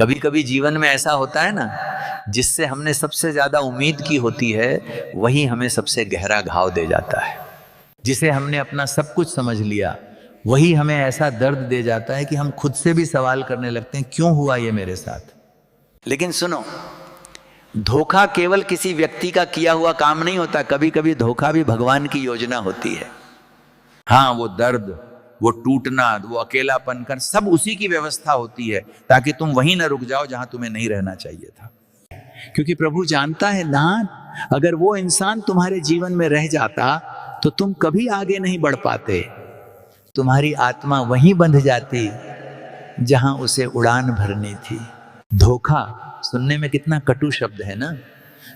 कभी कभी जीवन में ऐसा होता है ना, जिससे हमने सबसे ज्यादा उम्मीद की होती है वही हमें सबसे गहरा घाव दे जाता है। जिसे हमने अपना सब कुछ समझ लिया वही हमें ऐसा दर्द दे जाता है कि हम खुद से भी सवाल करने लगते हैं, क्यों हुआ ये मेरे साथ। लेकिन सुनो, धोखा केवल किसी व्यक्ति का किया हुआ काम नहीं होता, कभी कभी धोखा भी भगवान की योजना होती है। हाँ, वो दर्द, वो टूटना, वो अकेलापन कर, सब उसी की व्यवस्था होती है ताकि तुम वहीं न रुक जाओ जहां तुम्हें नहीं रहना चाहिए था। क्योंकि प्रभु जानता है ना, अगर वो इंसान तुम्हारे जीवन में रह जाता तो तुम कभी आगे नहीं बढ़ पाते। तुम्हारी आत्मा वहीं बंध जाती जहां उसे उड़ान भरनी थी। धोखा सुनने में कितना कटु शब्द है ना,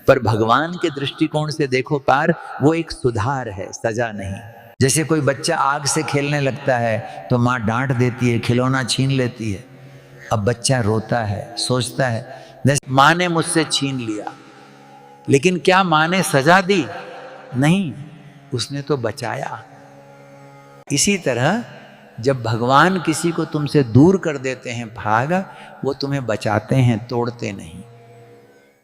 पर भगवान के दृष्टिकोण से देखो पार, वो एक सुधार है, सजा नहीं। जैसे कोई बच्चा आग से खेलने लगता है तो माँ डांट देती है, खिलौना छीन लेती है। अब बच्चा रोता है, सोचता है जैसे माँ ने मुझसे छीन लिया, लेकिन क्या माँ ने सजा दी? नहीं, उसने तो बचाया। इसी तरह जब भगवान किसी को तुमसे दूर कर देते हैं भाग, वो तुम्हें बचाते हैं, तोड़ते नहीं।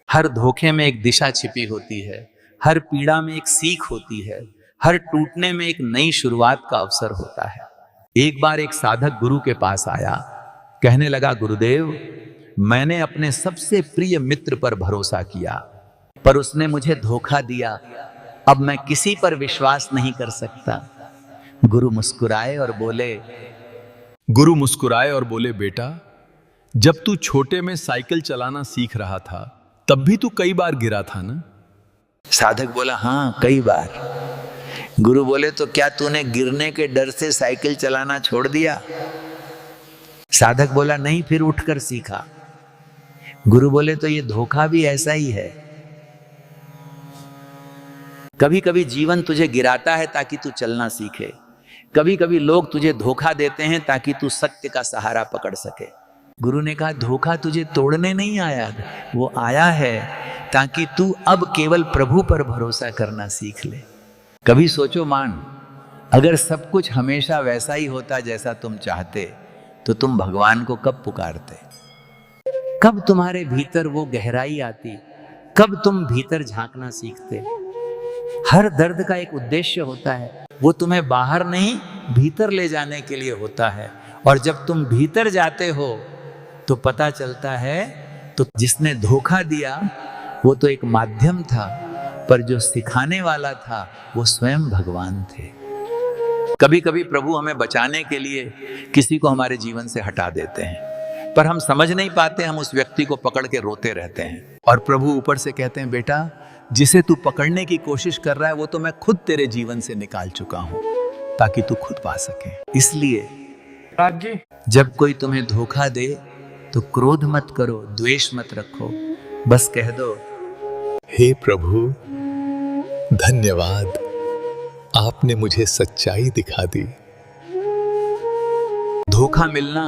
हर धोखे में एक दिशा छिपी होती है, हर पीड़ा में एक सीख होती है, हर टूटने में एक नई शुरुआत का अवसर होता है। एक बार एक साधक गुरु के पास आया, कहने लगा, गुरुदेव, मैंने अपने सबसे प्रिय मित्र पर भरोसा किया, पर उसने मुझे धोखा दिया। अब मैं किसी पर विश्वास नहीं कर सकता। गुरु मुस्कुराए और बोले, बेटा, जब तू छोटे में साइकिल चलाना सीख रहा था तब भी तू कई बार गिरा था ना? साधक बोला, हाँ, कई बार। गुरु बोले, तो क्या तूने गिरने के डर से साइकिल चलाना छोड़ दिया? साधक बोला, नहीं, फिर उठकर सीखा। गुरु बोले, तो ये धोखा भी ऐसा ही है। कभी कभी जीवन तुझे गिराता है ताकि तू चलना सीखे। कभी कभी लोग तुझे धोखा देते हैं ताकि तू सत्य का सहारा पकड़ सके। गुरु ने कहा, धोखा तुझे तोड़ने नहीं आया, वो आया है ताकि तू अब केवल प्रभु पर भरोसा करना सीख ले। कभी सोचो मान, अगर सब कुछ हमेशा वैसा ही होता जैसा तुम चाहते, तो तुम भगवान को कब पुकारते? कब तुम्हारे भीतर वो गहराई आती? कब तुम भीतर झांकना सीखते? हर दर्द का एक उद्देश्य होता है, वो तुम्हें बाहर नहीं भीतर ले जाने के लिए होता है। और जब तुम भीतर जाते हो तो पता चलता है, तो जिसने धोखा दिया वो तो एक माध्यम था, पर जो सिखाने वाला था वो स्वयं भगवान थे। कभी कभी प्रभु हमें बचाने के लिए किसी को हमारे जीवन से हटा देते हैं, पर हम समझ नहीं पाते, हम उस व्यक्ति को पकड़ के रोते रहते हैं। और प्रभु ऊपर से कहते हैं, बेटा, जिसे तू पकड़ने की कोशिश कर रहा है वो तो मैं खुद तेरे जीवन से निकाल चुका हूं, ताकि तू खुद पा सके। इसलिए जब कोई तुम्हें धोखा दे तो क्रोध मत करो, द्वेष मत रखो, बस कह दो, हे प्रभु, धन्यवाद, आपने मुझे सच्चाई दिखा दी। धोखा मिलना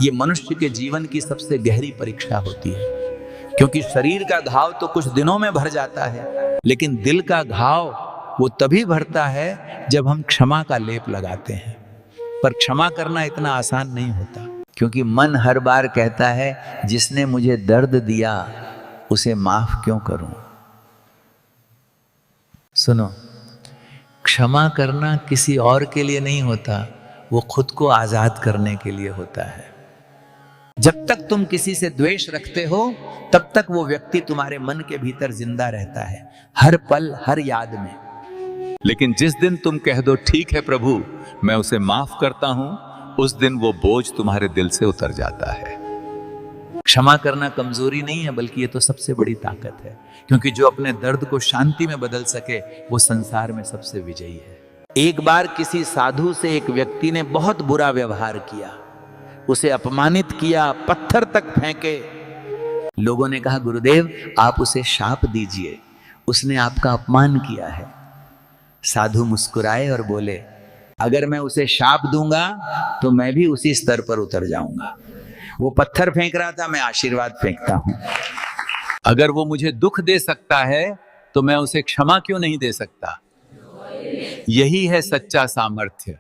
ये मनुष्य के जीवन की सबसे गहरी परीक्षा होती है, क्योंकि शरीर का घाव तो कुछ दिनों में भर जाता है, लेकिन दिल का घाव वो तभी भरता है जब हम क्षमा का लेप लगाते हैं। पर क्षमा करना इतना आसान नहीं होता, क्योंकि मन हर बार कहता है, जिसने मुझे दर्द दिया उसे माफ क्यों करूं। सुनो, क्षमा करना किसी और के लिए नहीं होता, वो खुद को आजाद करने के लिए होता है। जब तक तुम किसी से द्वेष रखते हो तब तक वो व्यक्ति तुम्हारे मन के भीतर जिंदा रहता है, हर पल, हर याद में। लेकिन जिस दिन तुम कह दो, ठीक है प्रभु, मैं उसे माफ करता हूं, उस दिन वो बोझ तुम्हारे दिल से उतर जाता है। क्षमा करना कमजोरी नहीं है, बल्कि ये तो सबसे बड़ी ताकत है, क्योंकि जो अपने दर्द को शांति में बदल सके वो संसार में सबसे विजयी है। एक बार किसी साधु से एक व्यक्ति ने बहुत बुरा व्यवहार किया, उसे अपमानित किया, पत्थर तक फेंके। लोगों ने कहा, गुरुदेव, आप उसे शाप दीजिए, उसने आपका अपमान किया है। साधु मुस्कुराए और बोले, अगर मैं उसे शाप दूंगा तो मैं भी उसी स्तर पर उतर जाऊंगा। वो पत्थर फेंक रहा था, मैं आशीर्वाद फेंकता हूं। अगर वो मुझे दुख दे सकता है तो मैं उसे क्षमा क्यों नहीं दे सकता? यही है सच्चा सामर्थ्य।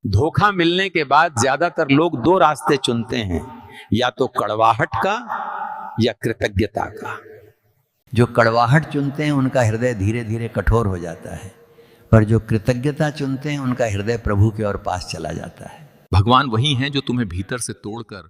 धोखा मिलने के बाद ज्यादातर लोग दो रास्ते चुनते हैं। या तो कड़वाहट का या कृतज्ञता का। जो कड़वाहट चुनते हैं उनका हृदय धीरे धीरे कठोर हो जाता है, पर जो कृतज्ञता चुनते हैं उनका हृदय प्रभु के और पास चला जाता है। भगवान वही हैं जो तुम्हें भीतर से तोड़कर